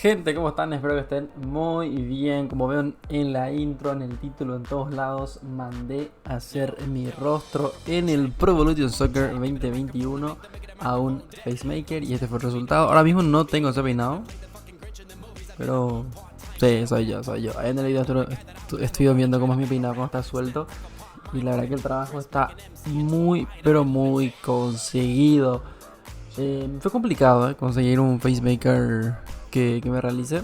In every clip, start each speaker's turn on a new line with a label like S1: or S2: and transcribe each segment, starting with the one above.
S1: Gente, ¿cómo están? Espero que estén muy bien. Como ven en la intro, en el título, en todos lados, mandé a hacer mi rostro en el Pro Evolution Soccer 2021 a un facemaker y este fue el resultado. Ahora mismo no tengo ese peinado, pero sí, soy yo. Ahí en el video estoy viendo cómo es mi peinado, cómo está suelto. Y la verdad que el trabajo está muy, pero muy conseguido. Fue complicado conseguir un facemaker que me realice.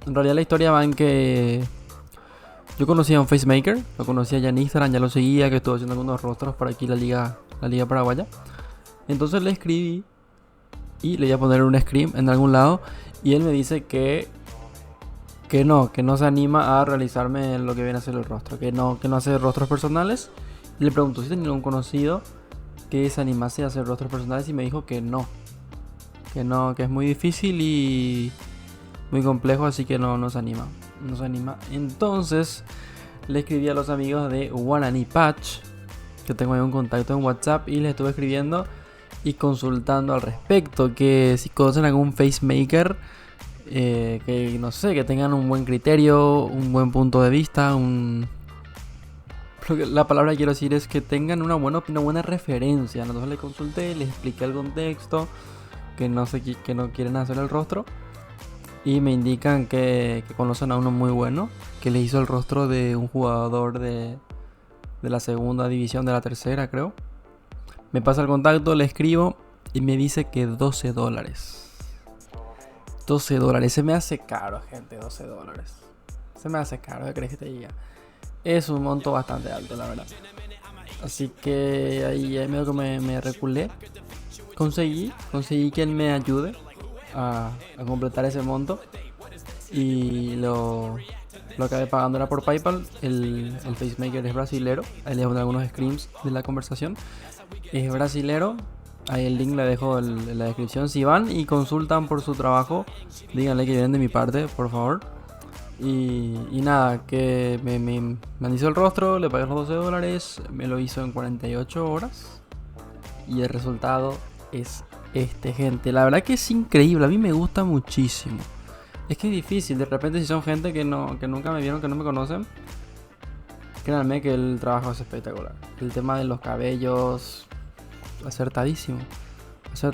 S1: En realidad la historia va en que yo conocía a un facemaker, lo conocía ya en Instagram, ya lo seguía, que estuvo haciendo algunos rostros por aquí la liga paraguaya. Entonces le escribí y le iba a poner un scream en algún lado y él me dice que no se anima a realizarme lo que viene a ser el rostro, que no hace rostros personales. Y le pregunto si tenía un conocido que se animase a hacer rostros personales y me dijo que es muy difícil y muy complejo, así que no se anima. Entonces le escribí a los amigos de Wanani Patch, que tengo ahí un contacto en WhatsApp, y les estuve escribiendo y consultando al respecto, que si conocen algún facemaker que no sé, que tengan un buen criterio, un buen punto de vista, la palabra que quiero decir es que tengan una buena referencia. Entonces le consulté, les expliqué el contexto, que no quieren hacer el rostro, y me indican que conocen a uno muy bueno que les hizo el rostro de un jugador de la segunda división, de la tercera creo. Me pasa el contacto, le escribo y me dice que $12. $12, se me hace caro, gente. $12 se me hace caro, ¿qué crees que te diga? Es un monto bastante alto, la verdad. Así que ahí medio que me reculé. Conseguí que él me ayude a completar ese monto y lo acabé pagando. Era por PayPal. El facemaker es brasilero. Ahí les dejo algunos screens de la conversación. Es brasilero. Ahí el link le dejo en la descripción. Si van y consultan por su trabajo, díganle que vienen de mi parte, por favor. Y nada, que me hizo el rostro, le pagué los $12, me lo hizo en 48 horas. Y el resultado es este, gente. La verdad que es increíble, a mí me gusta muchísimo. Es que es difícil, de repente si son gente que nunca me vieron, que no me conocen, créanme que el trabajo es espectacular. El tema de los cabellos, acertadísimo.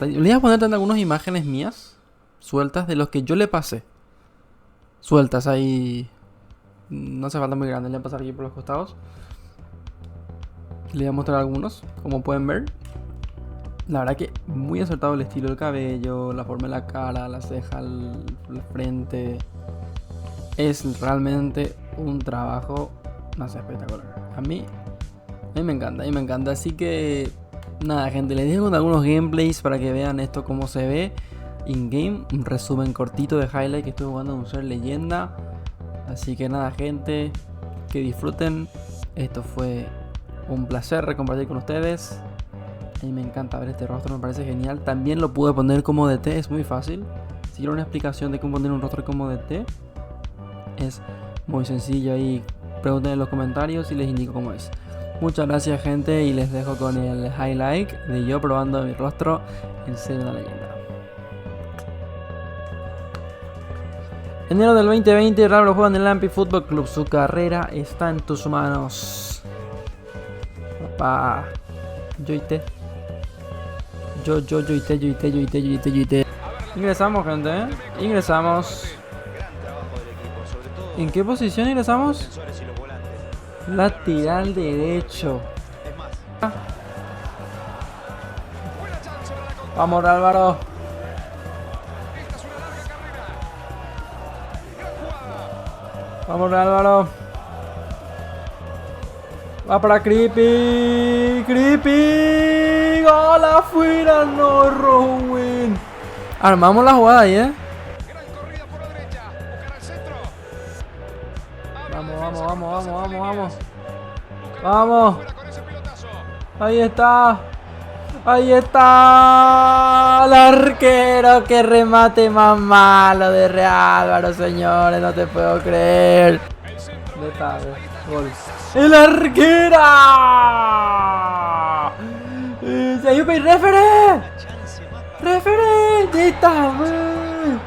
S1: Le voy a poner algunas imágenes mías sueltas de los que yo le pasé. Sueltas ahí. No hace falta muy grande, le voy a pasar aquí por los costados. Le voy a mostrar algunos, como pueden ver. La verdad que muy acertado el estilo del cabello, la forma de la cara, la ceja, la frente. Es realmente un trabajo más espectacular. A mí me encanta. Así que nada, gente, les dejo algunos gameplays para que vean esto cómo se ve in-game. Un resumen cortito de highlight que estoy jugando en un ser leyenda. Así que nada, gente, que disfruten. Esto fue un placer compartir con ustedes. A mí me encanta ver este rostro, me parece genial. También lo pude poner como DT, es muy fácil. Si quieren una explicación de cómo poner un rostro como DT, es muy sencillo. Ahí pregunten en los comentarios y les indico cómo es. Muchas gracias, gente, y les dejo con el highlight de yo probando mi rostro en ser una leyenda. Enero del 2020, Rabro juega en el Lampi Fútbol Club. Su carrera está en tus manos. Papá. Yo ité. Ingresamos, gente, ingresamos. ¿En qué posición ingresamos? Lateral derecho. Vamos, Álvaro. Vamos, Álvaro. Va para Creepy. Gol afuera, no, Rowan. Armamos la jugada ahí, Vamos. Ahí está. El arquero. Que remate más malo de Real Álvaro, señores. No te puedo creer. Gol. ¡El arquera! ¡Ayupe, refere! ¡Ya está, wey!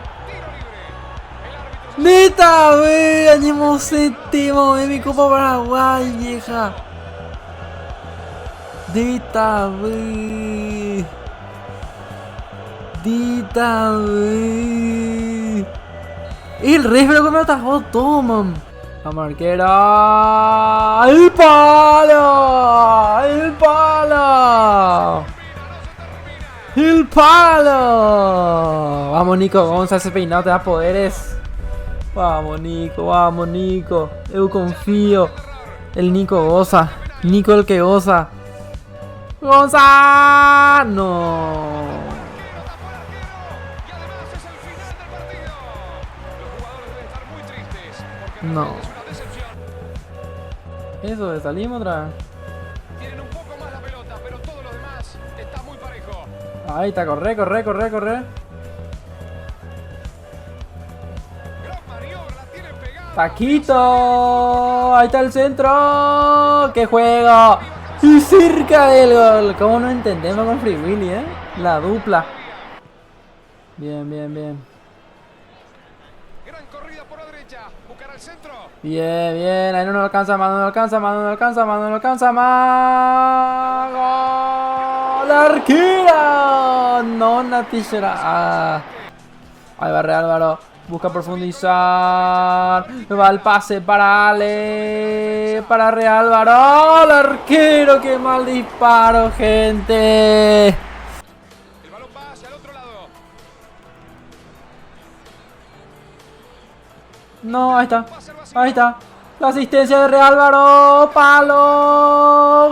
S1: Neta, wey, animo séptimo de mi Copa Paraguay, vieja. Neta, wey. Neta, wey. El rey, pero que me atajó todo, man. Vamos, arquera. ¡El palo! ¡El palo! ¡El palo! Vamos, Nico González, ese peinado te da poderes. Vamos, Nico, vamos, Nico. Eu confío. El Nico goza. Nico el que goza. ¡Goza! No. No. Eso, salimos otra vez.
S2: Tienen un poco más la pelota, pero todo lo demás está muy parejo.
S1: Ahí está, corre.
S2: Gran maniobra, la tienen pegada.
S1: Taquito. Ahí está el centro. ¡Qué juego! Y cerca del gol. ¿Cómo no entendemos con Free Willy, La dupla. Bien.
S2: Gran corrida por la derecha. Buscar al centro.
S1: Bien. Ahí no nos alcanza más, no nos alcanza más. ¡Gol! ¡Arquera! No, Natishera. Ah. Ahí va Real Álvaro. Busca profundizar. Va el pase para Ale. Para Real Álvaro. El arquero. ¡Qué mal disparo, gente!
S2: El balón va hacia el otro lado.
S1: No, ahí está. La asistencia de Real Álvaro. Palo.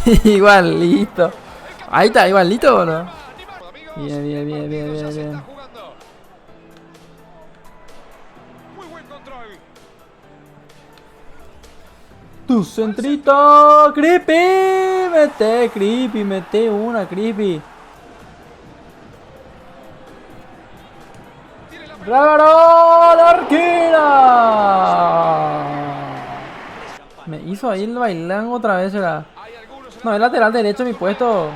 S1: Gol. Igualito. Ahí está, igualito, ¿o no? Bien.
S2: Muy buen control.
S1: Tu centrito. Creepy. Mete una, Creepy. ¡Álvaro! ¡La arquera! Me hizo ahí el bailán otra vez, era. No, es lateral derecho mi puesto.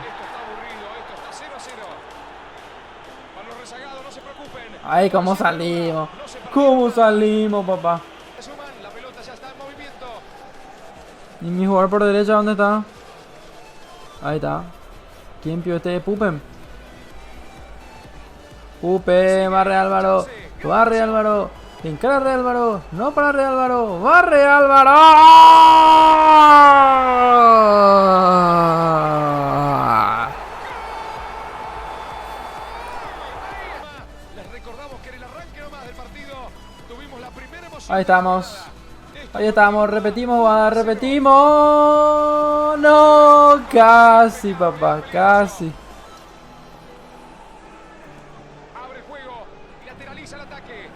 S2: Esto está 0-0. Para los rezagados, no se preocupen.
S1: Ay, ¿cómo salimos, papá?
S2: La pelota ya está en movimiento.
S1: ¿Y mi jugador por derecha dónde está? Ahí está. ¿Quién pio este de Pupen? Barre Álvaro. Encara Real Álvaro. No para Real Álvaro. Barre Álvaro.
S2: Les recordamos que en el arranque nomás del partido tuvimos la primera emoción.
S1: Ahí estamos. Repetimos. No, casi, papá. Casi.
S2: Lateraliza el ataque.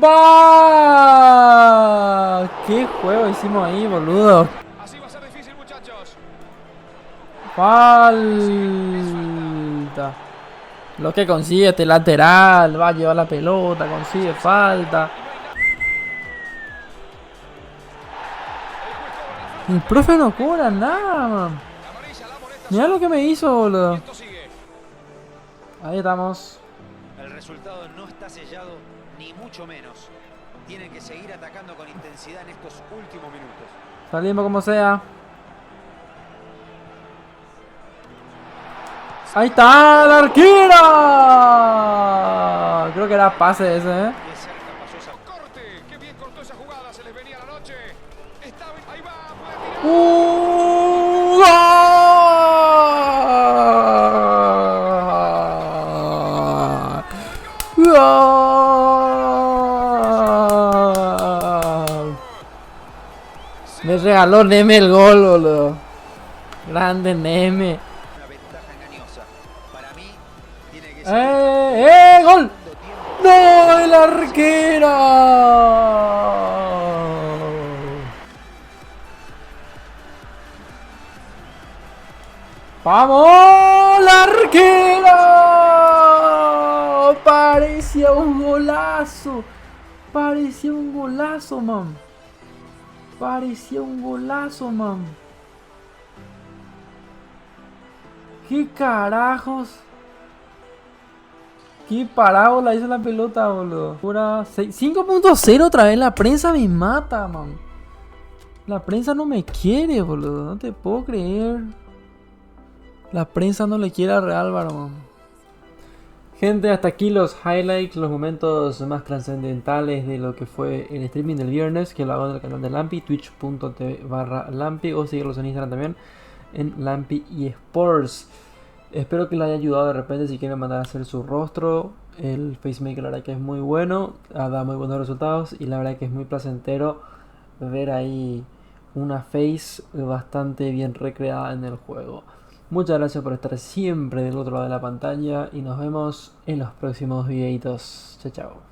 S1: ¡Va! ¿Qué juego hicimos ahí, boludo?
S2: Así va a ser difícil, muchachos.
S1: Falta. Lo que consigue este lateral. Va a llevar la pelota. Consigue falta. El profe no cobra nada, man. Mirá lo que me hizo, boludo. Ahí estamos.
S3: El resultado no está sellado, ni mucho menos. Tienen que seguir atacando con intensidad en estos últimos minutos.
S1: Salimos como sea. Ahí está la arquera. Creo que era pase ese,
S2: Qué cerca pasó esa corte. Qué bien cortó esa jugada. Se les venía la noche. Ahí va.
S1: ¡Gol! ¡Gol! Me regaló Neme el gol, boludo. Grande Neme.
S3: Una ventaja engañosa. Para mí, tiene que ser.
S1: ¡Gol! ¡No! ¡El arquera! ¡Vamos! ¡La arquera! Parecía un golazo. Man. ¿Qué carajos? ¿Qué parábola hizo la pelota, boludo? 5.0 otra vez. La prensa me mata, man. La prensa no me quiere, boludo. No te puedo creer. La prensa no le quiere a Real, man. Gente, hasta aquí los highlights, los momentos más trascendentales de lo que fue el streaming del viernes, que lo hago en el canal de Lampi, twitch.tv/Lampi, o seguirlos en Instagram también, en Lampi eSports. Espero que les haya ayudado de repente si quieren mandar a hacer su rostro. El FaceMaker la verdad que es muy bueno, da muy buenos resultados y la verdad que es muy placentero ver ahí una face bastante bien recreada en el juego. Muchas gracias por estar siempre del otro lado de la pantalla y nos vemos en los próximos videitos. Chao, chao.